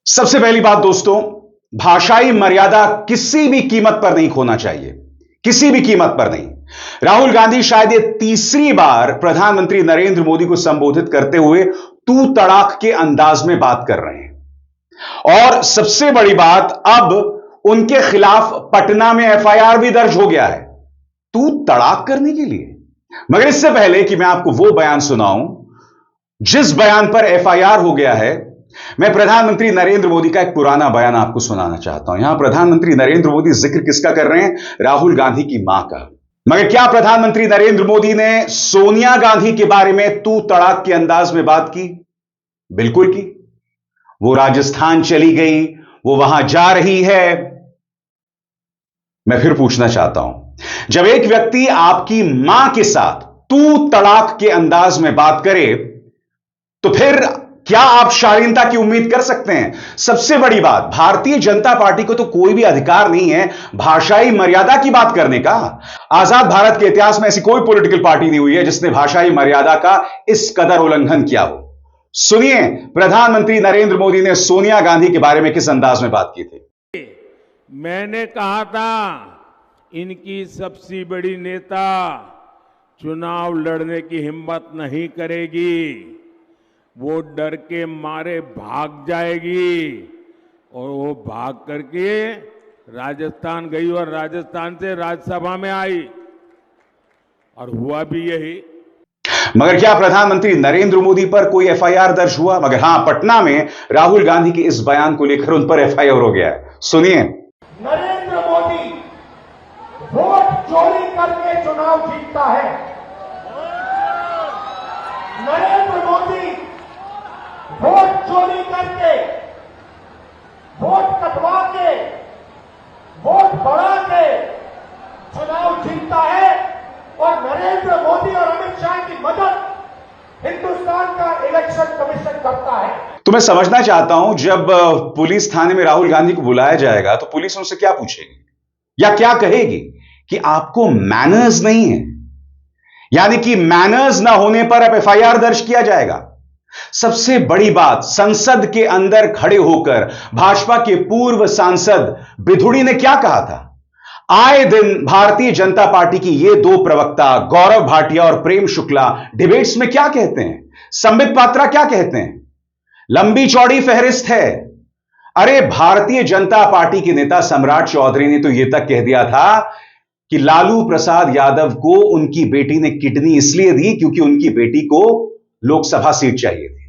सबसे पहली बात दोस्तों, भाषाई मर्यादा किसी भी कीमत पर नहीं खोना चाहिए, किसी भी कीमत पर नहीं। राहुल गांधी शायद ये तीसरी बार प्रधानमंत्री नरेंद्र मोदी को संबोधित करते हुए तू तड़ाक के अंदाज में बात कर रहे हैं। और सबसे बड़ी बात, अब उनके खिलाफ पटना में एफआईआर भी दर्ज हो गया है तू तड़ाक करने के लिए। मगर इससे पहले कि मैं आपको वो बयान सुनाऊं जिस बयान पर एफआईआर हो गया है, मैं प्रधानमंत्री नरेंद्र मोदी का एक पुराना बयान आपको सुनाना चाहता हूं। यहां प्रधानमंत्री नरेंद्र मोदी जिक्र किसका कर रहे हैं? राहुल गांधी की मां का। मगर क्या प्रधानमंत्री नरेंद्र मोदी ने सोनिया गांधी के बारे में तू तड़ाक के अंदाज में बात की? बिल्कुल की। वो राजस्थान चली गई, वो वहां जा रही है। मैं फिर पूछना चाहता हूं, जब एक व्यक्ति आपकी मां के साथ तू तड़ाक के अंदाज में बात करे तो फिर क्या आप शालीनता की उम्मीद कर सकते हैं? सबसे बड़ी बात, भारतीय जनता पार्टी को तो कोई भी अधिकार नहीं है भाषाई मर्यादा की बात करने का। आजाद भारत के इतिहास में ऐसी कोई पॉलिटिकल पार्टी नहीं हुई है जिसने भाषाई मर्यादा का इस कदर उल्लंघन किया हो। सुनिए प्रधानमंत्री नरेंद्र मोदी ने सोनिया गांधी के बारे में किस अंदाज में बात की थी। मैंने कहा था इनकी सबसे बड़ी नेता चुनाव लड़ने की हिम्मत नहीं करेगी, वो डर के मारे भाग जाएगी। और वो भाग करके राजस्थान गई और राजस्थान से राज्यसभा में आई और हुआ भी यही। मगर क्या प्रधानमंत्री नरेंद्र मोदी पर कोई एफआईआर दर्ज हुआ? मगर हां, पटना में राहुल गांधी के इस बयान को लेकर उन पर एफआईआर हो गया है। सुनिए। नरेंद्र मोदी वोट चोरी करके चुनाव जीतता है। नरेंद्र मोदी वोट चोरी करके, वोट कटवा के, वोट बढ़ा के चुनाव जीतता है। और नरेंद्र मोदी और अमित शाह की मदद हिंदुस्तान का इलेक्शन कमीशन करता है। तो मैं समझना चाहता हूं, जब पुलिस थाने में राहुल गांधी को बुलाया जाएगा तो पुलिस उनसे क्या पूछेगी या क्या कहेगी कि आपको मैनर्स नहीं है, यानी कि मैनर्स ना होने पर अब एफआईआर दर्ज किया जाएगा। सबसे बड़ी बात, संसद के अंदर खड़े होकर भाजपा के पूर्व सांसद बिधुड़ी ने क्या कहा था? आए दिन भारतीय जनता पार्टी की ये दो प्रवक्ता गौरव भाटिया और प्रेम शुक्ला डिबेट्स में क्या कहते हैं, संबित पात्रा क्या कहते हैं? लंबी चौड़ी फहरिस्त है। अरे भारतीय जनता पार्टी के नेता सम्राट चौधरी ने तो यह तक कह दिया था कि लालू प्रसाद यादव को उनकी बेटी ने किडनी इसलिए दी क्योंकि उनकी बेटी को लोकसभा सीट चाहिए थी।